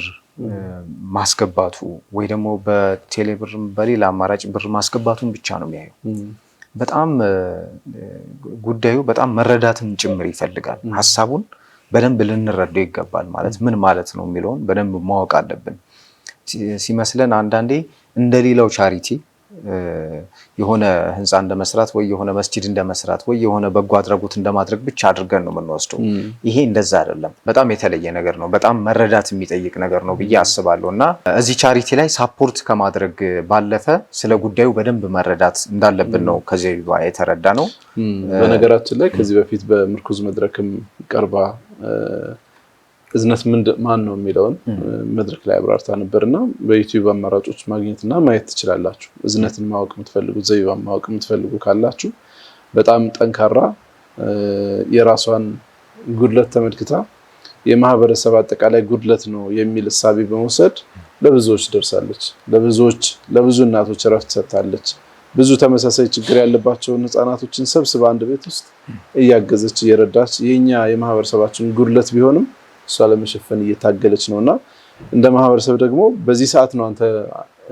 ማስገባቱ ወይ ደግሞ በቴሌብር በሌላ አማራጭ ብር ማስገባቱን ብቻ ነው የሚያየው። በጣም ጉዳዩ በጣም መረዳትን ጭምር ይፈልጋል። ሐሳቡን በደንብ ልንረዳው ይገባል። ማለት ምን ማለት ነው የሚለውን በደንብ ማወቅ አለብን። ሲመስለን አንዳንዴ እንደሌላው ቻሪቲ የሆነ ህንፃ እንደመስራት ወይ የሆነ መስጂድ እንደመስራት ወይ የሆነ በጎ አድራጎት እንደማድረግ ብቻ አድርገን ነው የምንወስደው። ይሄ እንደዛ አይደለም። በጣም የተለየ ነገር ነው። በጣም መረዳት የሚጠይቅ ነገር ነው ብዬ አስባለሁ። እና እዚህ ቻሪቲ ላይ ሳፖርት ከማድረግ ባለፈ ስለ ጉዳዩ በደንብ መረዳት እንዳለብን ነው ከዚህ የተረዳ ነው። በነገራችን ላይ ከዚህ በፊት በምርኩዝ መድረክም ቀርባ እዝነት ማን ነው የሚለውን መድረክ ላይ አብራርታ ነበርና በዩቲዩብ አማራጮች ማግኘትና ማየት ትችላላችሁ። እዝነትን ማወቅ የምትፈልጉ ዘይባን ማወቅ የምትፈልጉ ካላችሁ በጣም ጠንካራ የራሷን ጉድለት ተመልክታ የማህበረሰብ አጠቃላይ ጉድለት ነው የሚል እሳቤ በመውሰድ ለብዙዎች ደርሳለች። ለብዙ እናቶች ረፍት ሰጥታለች። ብዙ ተመሳሳይ ችግር ያለባቸውን ህፃናቶችን ሰብስባ አንድ ቤት ውስጥ እያገዘች እየረዳች የኛ የማህበረሰባችን ጉድለት ቢሆንም እሷ ለመሸፈን እየታገለች ነውና እንደ ማህበረሰብ ደግሞ በዚህ ሰዓት ነው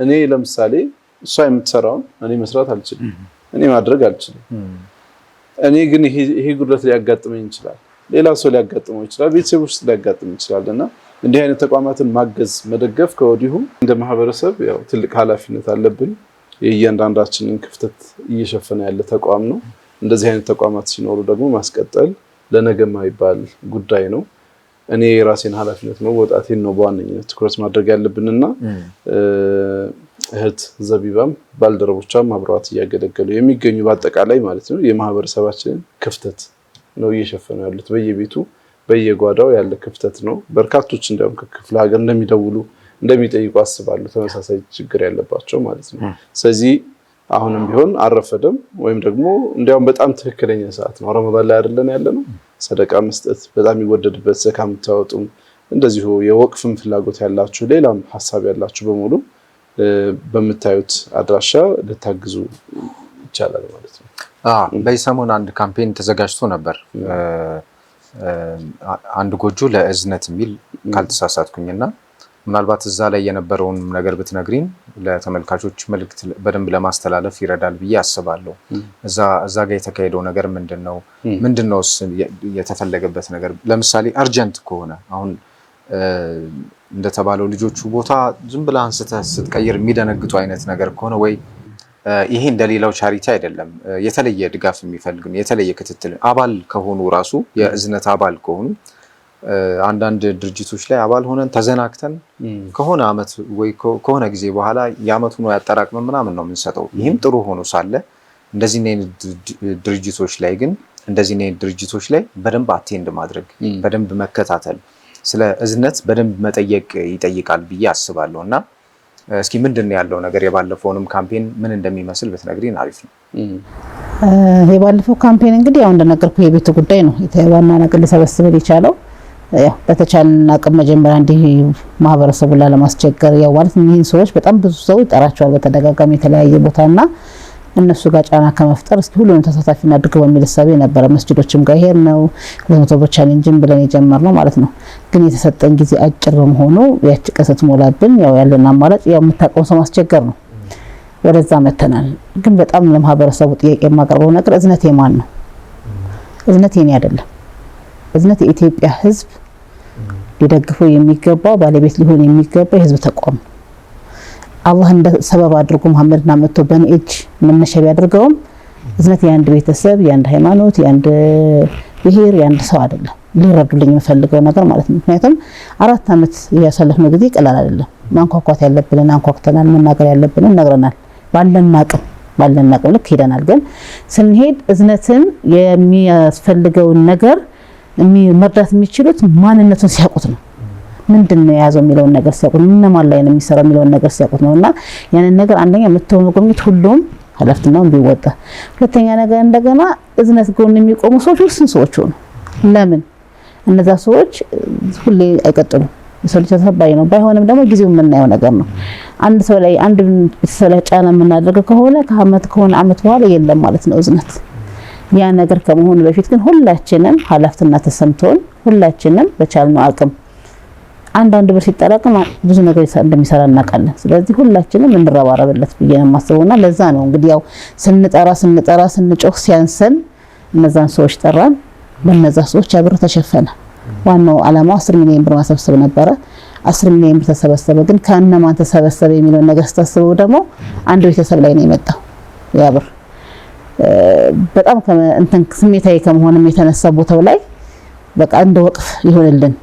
እኔ ለምሳሌ እሷ የምትሰራውን እኔ መስራት አልችልም፣ እኔ ማድረግ አልችልም። እኔ ግን ይሄ ጉድለት ሊያጋጥመኝ ይችላል፣ ሌላ ሰው ሊያጋጥመው ይችላል፣ ቤተሰብ ውስጥ ሊያጋጥም ይችላልና እንዲህ አይነት ተቋማትን ማገዝ መደገፍ ከወዲሁ እንደ ማህበረሰብ ያው ትልቅ ኃላፊነት አለብን። የእያንዳንዳችንን ክፍተት እየሸፈነ ያለ ተቋም ነው። እንደዚህ አይነት ተቋማት ሲኖሩ ደግሞ ማስቀጠል ለነገ የማይባል ጉዳይ ነው። እኔ የራሴን ኃላፊነት መወጣቴን ነው በዋነኝነት ትኩረት ማድረግ ያለብንና እህት ዘቢባም ባልደረቦቿም አብረዋት እያገለገሉ የሚገኙ በአጠቃላይ ማለት ነው የማህበረሰባችንን ክፍተት ነው እየሸፈኑ ያሉት። በየቤቱ በየጓዳው ያለ ክፍተት ነው። በርካቶች እንደውም ከክፍለ ሀገር እንደሚደውሉ እንደሚጠይቁ አስባለሁ፣ ተመሳሳይ ችግር ያለባቸው ማለት ነው። ስለዚህ አሁንም ቢሆን አረፈደም ወይም ደግሞ እንዲያውም በጣም ትክክለኛ ሰዓት ነው። ረመዳን ላይ አይደለን ያለነው። ሰደቃ መስጠት በጣም ይወደድበት፣ ዘካ የምታወጡም እንደዚሁ የወቅፍም ፍላጎት ያላችሁ ሌላም ሐሳብ ያላችሁ በሙሉ በምታዩት አድራሻ ልታግዙ ይቻላል ማለት ነው። በሰሞን አንድ ካምፔን ተዘጋጅቶ ነበር። አንድ ጎጆ ለእዝነት የሚል ካልተሳሳትኩኝና ምናልባት እዛ ላይ የነበረውን ነገር ብትነግሪን ለተመልካቾች መልእክት በደንብ ለማስተላለፍ ይረዳል ብዬ አስባለሁ። እዛ ጋር የተካሄደው ነገር ምንድነው? ምንድነውስ የተፈለገበት ነገር? ለምሳሌ አርጀንት ከሆነ አሁን እንደተባለው ልጆቹ ቦታ ዝም ብለህ አንስተህ ስትቀይር የሚደነግጡ አይነት ነገር ከሆነ ወይ ይሄ እንደሌላው ቻሪቲ አይደለም፣ የተለየ ድጋፍ የሚፈልግ ነው፣ የተለየ ክትትል አባል ከሆኑ ራሱ የእዝነት አባል ከሆኑ አንዳንድ ድርጅቶች ላይ አባል ሆነን ተዘናክተን ከሆነ አመት ወይ ከሆነ ጊዜ በኋላ የአመቱ ነው ያጠራቅመን ምናምን ነው የምንሰጠው። ይህም ጥሩ ሆኖ ሳለ እንደዚህ ድርጅቶች ላይ ግን ድርጅቶች ላይ በደንብ አቴንድ ማድረግ በደንብ መከታተል ስለ እዝነት በደንብ መጠየቅ ይጠይቃል ብዬ አስባለሁ። እና እስኪ ምንድን ያለው ነገር የባለፈውንም ካምፔን ምን እንደሚመስል ብትነግሪን አሪፍ ነው። የባለፈው ካምፔን እንግዲህ ያው እንደነገርኩ የቤቱ ጉዳይ ነው ዋና ነገር ሊሰበስበን የቻለው። ያው በተቻለን አቅም መጀመሪያ እንዲህ ማህበረሰቡን ላለማስቸገር ያው ማለት ይህን ሰዎች በጣም ብዙ ሰው ይጠራቸዋል በተደጋጋሚ የተለያየ ቦታና እነሱ ጋር ጫና ከመፍጠር እስኪ ሁሉንም ተሳታፊና አድርገው በሚል ሐሳብ ነበረ መስጂዶችም ጋር ይሄን ነው 200 ብር ቻሌንጅን ብለን የጀመርነው ማለት ነው። ግን የተሰጠን ጊዜ አጭር በመሆኑ ያቺ ቀሰት ሞላብን። ያው ያለን አማራጭ ያው የምታውቀው ሰው ማስቸገር ነው። ወደዛ መተናል። ግን በጣም ለማህበረሰቡ ጥያቄ የማቀርበው ነገር እዝነት የማን ነው? እዝነት የኔ አይደለም። እዝነት የኢትዮጵያ ሕዝብ ሊደግፈው የሚገባ ባለቤት ሊሆን የሚገባ የህዝብ ተቋም አላህ እንደ ሰበብ አድርጎ መሐመድና መጥቶ በኔ እጅ መነሻ ቢያደርገውም እዝነት የአንድ ቤተሰብ የአንድ ሃይማኖት የአንድ ብሔር የአንድ ሰው አይደለም ሊረዱልኝ የምፈልገው ነገር ማለት ነው። ምክንያቱም 4 አመት ያሳለፍነው ጊዜ ቀላል አይደለም። ማንኳኳት ያለብንን አንኳኩተናል፣ መናገር ያለብንን ነግረናል። ባለን አቅም ልክ ሄደናል። ግን ስንሄድ እዝነትን የሚያስፈልገውን ነገር መርዳት የሚችሉት ማንነቱን ሲያውቁት ነው። ምንድነው የያዘው የሚለውን ነገር ሲያውቁት፣ እነማን ላይ ነው የሚሰራው የሚለውን ነገር ሲያውቁት ነውና ያንን ነገር አንደኛ መተውመጎምት ሁሉም ኃላፊነቱን ቢወጣ፣ ሁለተኛ ነገር እንደገና እዝነት ጎን የሚቆሙ ሰዎች ውስን ሰዎች ሆኑ። ለምን እነዛ ሰዎች ሁሌ አይቀጥሉም። የሰው ልጅ ተሰባይ ነው። ባይሆንም ደግሞ ጊዜው የምናየው ነገር ነው። አንድ ሰው ላይ አንድ ቤተሰብ ላይ ጫና የምናደርገው ከሆነ ከሆነ አመት በኋላ የለም ማለት ነው እዝነት። ያ ነገር ከመሆኑ በፊት ግን ሁላችንም ኃላፊነት ተሰምቶን ሁላችንም በቻልነው አቅም አንዳንድ ብር ሲጠራቀም ብዙ ነገር እንደሚሰራ እናውቃለን። ስለዚህ ሁላችንም እንረባረብለት ብዬ ነው የማስበውና ለዛ ነው እንግዲህ ያው ስንጠራ ስንጮህ ሲያንሰን እነዛን ሰዎች ጠራን። በእነዛ ሰዎች አብሮ ተሸፈነ። ዋናው ዓላማው 10 ሚሊዮን ብር ማሰብሰብ ነበረ። 10 ሚሊዮን ብር ተሰበሰበ። ግን ከነማን ተሰበሰበ የሚለው ነገር ስታስበው ደግሞ አንድ ቤተሰብ ላይ ነው የመጣው ያ ብር። በጣም ስሜታዊ ከመሆንም የተነሳ ቦታው ላይ በቃ እንደ ወቅፍ ይሆንልን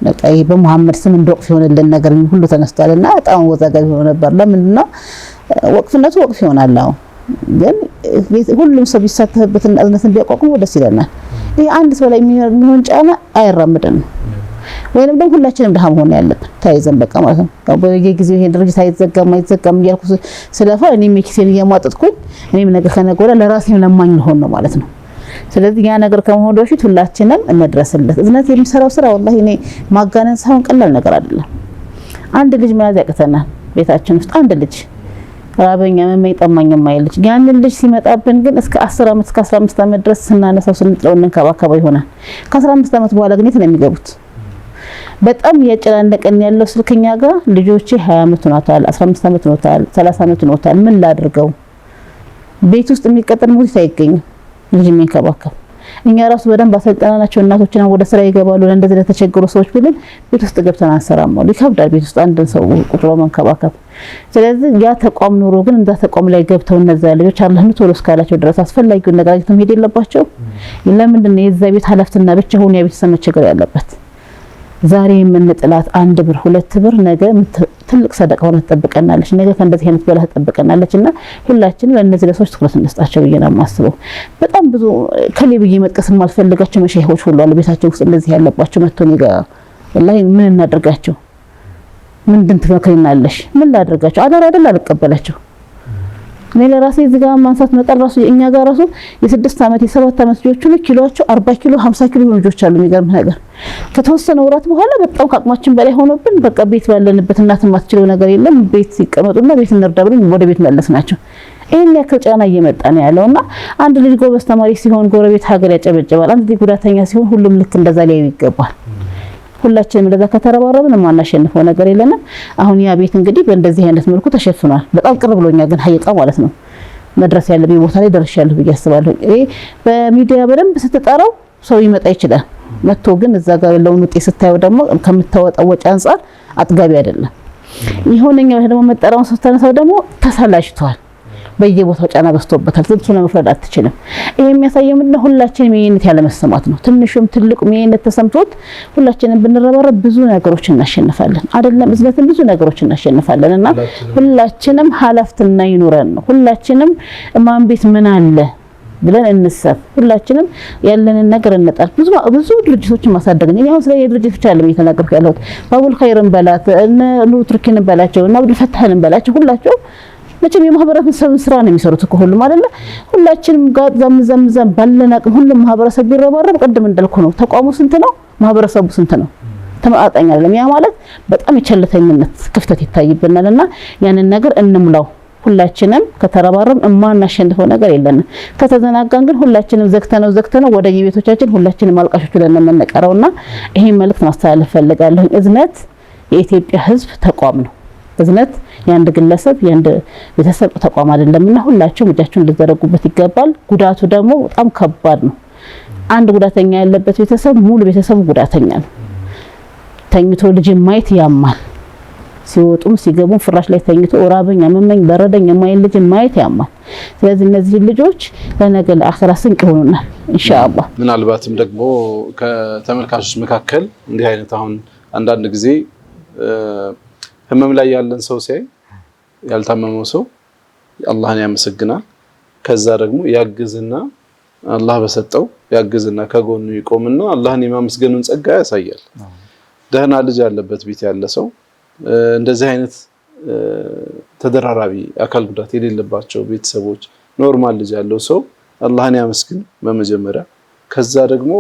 በቃ ይሄ በመሐመድ ስም እንደ ወቅፍ ይሆንልን ነገር ሁሉ ተነስቷልና በጣም ወዛጋቢ ሆኖ ነበር። ለምንድን ነው ወቅፍነቱ ወቅፍ ይሆናል? አዎ ግን ሁሉም ሰው ቢሳተፍበትና እዝነትን ቢያቋቁሙ ደስ ይለናል። ይሄ አንድ ሰው ላይ የሚሆን ጫና አይራምደንም። ወይንም ደግሞ ሁላችንም ደሃ መሆን ያለብን ታይዘን በቃ ማለት ነው። በየጊዜው ይሄ ድርጅት አይዘጋም እያልኩ ስለፋ እኔም ኪሴን እያሟጠጥኩኝ እኔም ነገ ከነገ ወዲያ ለራሴም ለማኝ ልሆን ነው ማለት ነው። ስለዚህ ያ ነገር ከመሆኑ በፊት ሁላችንም እንድረስለት። እዝነት የሚሰራው ስራ ወላሂ እኔ ማጋነን ሳይሆን ቀላል ነገር አይደለም። አንድ ልጅ መያዝ ያቅተናል። ቤታችን ውስጥ አንድ ልጅ ራበኛ መመኝ ጠማኝ የማይልጅ ያንን ልጅ ሲመጣብን ግን እስከ 10 አመት እስከ 15 አመት ድረስ ስናነሳው ስንጥለው እንከባከበው ይሆናል። ከ15 አመት በኋላ ግን የት ነው የሚገቡት? በጣም ያጨናነቀን ያለው ስልከኛ ጋር ልጆቼ 20 አመት ሆኗታል፣ 15 አመት ሆኗታል፣ 30 አመት ሆኗታል። ምን ላድርገው? ቤት ውስጥ የሚቀጥል ሙት አይገኝም ልጅ የሚንከባከብ። እኛ ራሱ በደንብ አሰልጠናናቸው እናቶችና ወደ ስራ ይገባሉ። ለእንደዚህ ለተቸገሩ ሰዎች ብለን ቤት ውስጥ ገብተን አንሰራም ማለት ይከብዳል። ቤት ውስጥ አንድን ሰው ቁጥሮ መንከባከብ። ስለዚህ ያ ተቋም ኑሮ ግን እንዛ ተቋም ላይ ገብተው እነዛ ልጆች አላህ ቶሎ እስካላቸው ድረስ አስፈላጊውን ነገር አግኝተው መሄድ የለባቸው። ለምንድን ነው የዛ ቤት ኃላፊነትና ብቻ ሆኖ የቤተሰብ መቸገር ያለበት? ዛሬ የምንጥላት 1 ብር 2 ብር ነገ ትልቅ ሰደቃ ሆነ ተጠብቀናለች። ነገ ከእንደዚህ አይነት በላ ተጠብቀናለችና ሁላችንም ለእነዚህ ለሰዎች ትኩረት እንስጣቸው ብዬ ነው የማስበው። በጣም ብዙ ከሌ ብዬ መጥቀስ የማልፈልጋቸው መሻይሆች ሁሉ አሉ ቤታቸው ውስጥ እንደዚህ ያለባቸው መጥተው እኔ ጋር ወላሂ ምን እናደርጋቸው? ምንድን ትመክሪናለሽ? ምን ላደርጋቸው? አዳር አይደል አልቀበላቸው። እኔ ለራሴ እዚህ ጋር ማንሳት መጣል ራሱ እኛ ጋር ራሱ የ6 አመት የ7 አመት ልጆች ነው ኪሎአቸው 40 ኪሎ 50 ኪሎ ልጆች አሉ። የሚገርም ነገር ከተወሰነ ወራት በኋላ በጣም ከአቅማችን በላይ ሆኖብን በቃ ቤት ባለንበት እናት ማትችለው ነገር የለም ቤት ሲቀመጡና ቤት እንርዳ ብለን ወደ ቤት መለስ ናቸው። ይሄን ያክል ጫና እየመጣ ነው ያለውና አንድ ልጅ ጎበዝ ተማሪ ሲሆን ጎረቤት ሀገር ያጨበጨባል። አንድ ልጅ ጉዳተኛ ሲሆን ሁሉም ልክ እንደዛ ላይ ይገባል። ሁላችንም ለዛ ከተረባረብን ማናሸንፈው ነገር የለንም። አሁን ያ ቤት እንግዲህ በእንደዚህ አይነት መልኩ ተሸፍኗል። በጣም ቅርብ ብሎኛል ግን ሀይቃ ማለት ነው መድረስ ያለብኝ ቦታ ላይ ደርሻለሁ ብዬ አስባለሁ። ይሄ በሚዲያ በደንብ ስትጠራው ሰው ይመጣ ይችላል። መጥቶ ግን እዛ ጋር ያለውን ውጤት ስታየው ደግሞ ከምታወጣው ወጪ አንፃር አጥጋቢ አይደለም። ይሁንኛው ደግሞ መጠራውን ስትነሳው ደግሞ ተሰላችቷል። በየቦታው ጫና በዝቶበታል። ዝም መፍረድ አትችልም። ይሄ የሚያሳየው ምንድነው? ሁላችንም የኔነት ያለ መሰማት ነው። ትንሹም ትልቁም የኔነት ተሰምቶት ሁላችንም ብንረባረብ ብዙ ነገሮች እናሸንፋለን። አይደለም እዝነትን ብዙ ነገሮች እናሸንፋለንና ሁላችንም ኃላፊነት ይኑረን ነው። ሁላችንም ማን ቤት ምን አለ ብለን እንሰብ። ሁላችንም ያለንን ነገር እንጣል። ብዙ ድርጅቶችን ማሳደግ ነው። አሁን ስለ ድርጅት ብቻ አይደለም እየተናገርኩ ያለሁት። ባቡል ኸይርን በላት ኑሩ ቱርኪን በላቸው እና አብዱል ፈታህን በላቸው ሁላቸው መቼም የማህበረሰብ ስራ ነው የሚሰሩት እኮ ሁሉም አይደለ። ሁላችንም ጋር ዘምዘም ባለን አቅም ሁሉም ማህበረሰብ ቢረባረብ ቀደም እንዳልኩ ነው። ተቋሙ ስንት ነው? ማህበረሰቡ ስንት ነው? ተመጣጣኝ አይደለም። ያ ማለት በጣም የቸልተኝነት ክፍተት ይታይብናልና ያንን ነገር እንምላው። ሁላችንም ከተረባረብ የማናሸንፈው ነገር የለንም። ከተዘናጋን ግን ሁላችንም ዘግተነው ወደ የቤቶቻችን ሁላችንም አልቃሾች ብለን የምንቀረውና ይሄን መልእክት ማስተላለፍ ፈልጋለሁ። እዝነት የኢትዮጵያ ሕዝብ ተቋም ነው። እዝነት የአንድ ግለሰብ የአንድ ቤተሰብ ተቋም አይደለምና ሁላችሁም እጃችሁን ልትዘረጉበት ይገባል። ጉዳቱ ደግሞ በጣም ከባድ ነው። አንድ ጉዳተኛ ያለበት ቤተሰብ ሙሉ ቤተሰቡ ጉዳተኛ ነው። ተኝቶ ልጅ ማየት ያማል። ሲወጡም ሲገቡም ፍራሽ ላይ ተኝቶ ራበኝ አመመኝ በረደኝ የማይል ልጅ ማየት ያማል። ስለዚህ እነዚህ ልጆች ለነገ ለአኺራ ስንቅ ይሆኑናል ኢንሻአላህ። ምናልባትም ደግሞ ከተመልካቾች መካከል እንዲህ አይነት አሁን አንዳንድ ጊዜ ህመም ላይ ያለን ሰው ሲያይ ያልታመመው ሰው አላህን ያመሰግናል። ከዛ ደግሞ ያግዝና አላህ በሰጠው ያግዝና ከጎኑ ይቆምና አላህን የማመስገኑን ጸጋ ያሳያል። ደህና ልጅ ያለበት ቤት ያለ ሰው እንደዚህ አይነት ተደራራቢ አካል ጉዳት የሌለባቸው ቤተሰቦች ኖርማል ልጅ ያለው ሰው አላህን ያመስግን በመጀመሪያ። ከዛ ደግሞ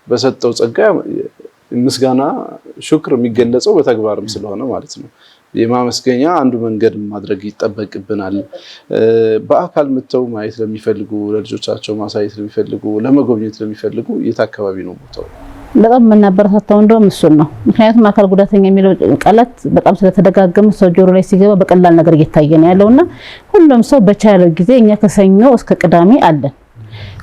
በሰጠው ጸጋ ምስጋና ሹክር የሚገለጸው በተግባርም ስለሆነ ማለት ነው። የማመስገኛ አንዱ መንገድ ማድረግ ይጠበቅብናል። በአካል መተው ማየት ለሚፈልጉ ለልጆቻቸው ማሳየት ለሚፈልጉ ለመጎብኘት ለሚፈልጉ የት አካባቢ ነው ቦታው? በጣም የምናበረታታው እንደውም እሱን ነው። ምክንያቱም አካል ጉዳተኛ የሚለው ቃላት በጣም ስለተደጋገመ ሰው ጆሮ ላይ ሲገባ በቀላል ነገር እየታየ ነው ያለውና ሁሉም ሰው በቻለው ጊዜ እኛ ከሰኞ እስከ ቅዳሜ አለን።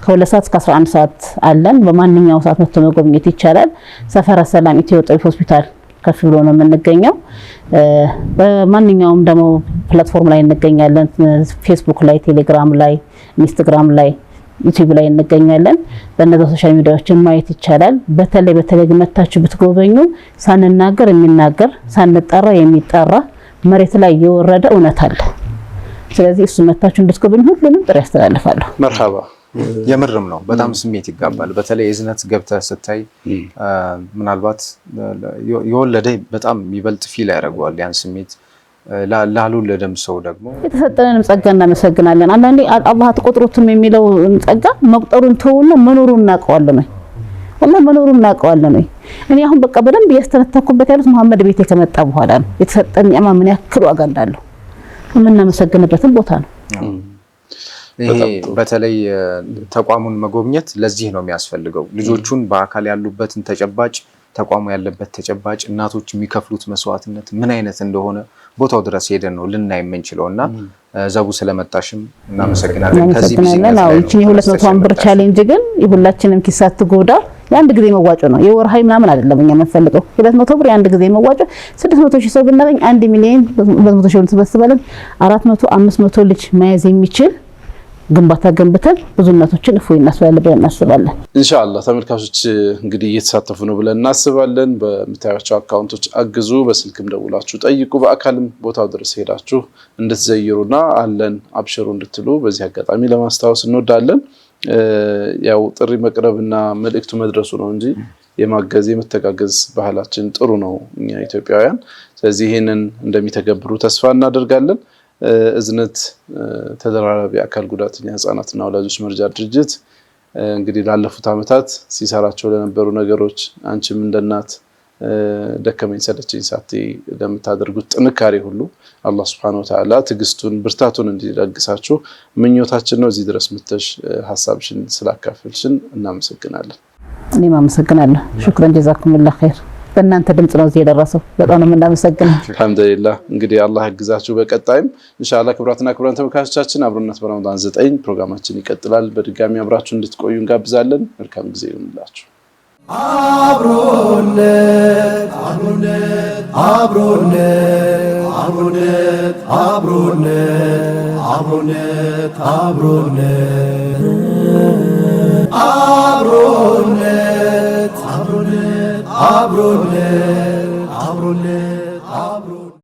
ከ2 ሰዓት እስከ 11 ሰዓት አለን። በማንኛውም ሰዓት መጥቶ መጎብኘት ይቻላል። ሰፈረ ሰላም ኢትዮ ጤፍ ሆስፒታል ከፍ ብሎ ነው የምንገኘው። በማንኛውም ደግሞ ፕላትፎርም ላይ እንገኛለን። ፌስቡክ ላይ፣ ቴሌግራም ላይ፣ ኢንስታግራም ላይ፣ ዩቲዩብ ላይ እንገኛለን። በእነዚህ ሶሻል ሚዲያዎችን ማየት ይቻላል። በተለይ መታችሁ ብትጎበኙ ሳንናገር የሚናገር ሳንጠራ የሚጠራ መሬት ላይ የወረደ እውነት አለ። ስለዚህ እሱ መታችሁ እንድትጎበኙ ሁሉንም ጥሪ ያስተላልፋለሁ። መርሐባ። የምርም ነው በጣም ስሜት ይጋባል። በተለይ የዝነት ገብተህ ስታይ ምናልባት የወለደ በጣም ይበልጥ ፊል ያደርገዋል ያን ስሜት። ላልወለደም ሰው ደግሞ የተሰጠንንም ጸጋ እናመሰግናለን። አንዳንዴ አላህ ተቆጥሮትም የሚለው ጸጋ መቁጠሩን ተውና መኖሩን እናውቀዋለን ወይ? ወላሂ መኖሩን እናውቀዋለን ወይ? እኔ አሁን በቃ በደንብ እያስተነተኩበት ያሉት መሐመድ ቤቴ ከመጣ በኋላ ነው። የተሰጠን ኒዕማ ምን ያክል ዋጋ እንዳለው የምናመሰግንበትን ቦታ ነው። ይሄ በተለይ ተቋሙን መጎብኘት ለዚህ ነው የሚያስፈልገው። ልጆቹን በአካል ያሉበትን ተጨባጭ ተቋሙ ያለበት ተጨባጭ እናቶች የሚከፍሉት መስዋዕትነት ምን አይነት እንደሆነ ቦታው ድረስ ሄደን ነው ልናይ የምንችለውና ዘቡ ስለመጣሽም እናመሰግናለን። ከዚህ ቢዝነስ ላይ እቺ 200 ብር ቻሌንጅ ግን የሁላችንም ኪሳት ትጎዳ የአንድ ጊዜ መዋጮ ነው። የወርሃይ ምናምን አይደለም እኛ የምንፈልገው 200 ብር የአንድ ጊዜ መዋጮ 600 ሺህ ሰው ብናገኝ 1 ሚሊዮን 200 ሺህ እንሰበስባለን። 400 500 ልጅ መያዝ የሚችል ግንባታ ገንብተን ብዙ እናቶችን እፎይ እናስባለን ብለን እናስባለን። ኢንሻአላህ ተመልካቾች እንግዲህ እየተሳተፉ ነው ብለን እናስባለን። በምታዩቸው አካውንቶች አግዙ፣ በስልክም ደውላችሁ ጠይቁ፣ በአካልም ቦታው ድረስ ሄዳችሁ እንድትዘይሩና አለን አብሽሩ እንድትሉ በዚህ አጋጣሚ ለማስታወስ እንወዳለን። ያው ጥሪ መቅረብና መልእክቱ መድረሱ ነው እንጂ የማገዝ የመተጋገዝ ባህላችን ጥሩ ነው እኛ ኢትዮጵያውያን። ስለዚህ ይሄንን እንደሚተገብሩ ተስፋ እናደርጋለን። እዝነት ተደራራቢ አካል ጉዳተኛ ህፃናትና ወላጆች መርጃ ድርጅት እንግዲህ ላለፉት ዓመታት ሲሰራቸው ለነበሩ ነገሮች አንቺም እንደናት ደከመኝ ሰለቸኝ ሳትይ ለምታደርጉት ጥንካሬ ሁሉ አላህ Subhanahu Wa Ta'ala ትግስቱን ብርታቱን እንዲለግሳችሁ ምኞታችን ነው። እዚህ ድረስ መተሽ ሐሳብሽን ስላካፈልሽን እናመሰግናለን። እኔም አመሰግናለሁ። ሹክራን ጀዛኩሙላህ ኸይር። በእናንተ ድምጽ ነው እዚህ የደረሰው። በጣም ነው የምናመሰግነው። አልሐምዱሊላህ። እንግዲህ አላህ ያግዛችሁ። በቀጣይም ኢንሻአላህ ክቡራትና ክቡራን ተመልካቾቻችን አብሮነት በረመዳን 9 ፕሮግራማችን ይቀጥላል። በድጋሚ አብራችሁ እንድትቆዩ እንጋብዛለን። መልካም ጊዜ ይሁንላችሁ። አብሮነት አብሮነት አብሮነት አብሮነት አብሮነት አብሮነት አብሮነት አብሮነት አብሮነት አብሮነት አብሮነት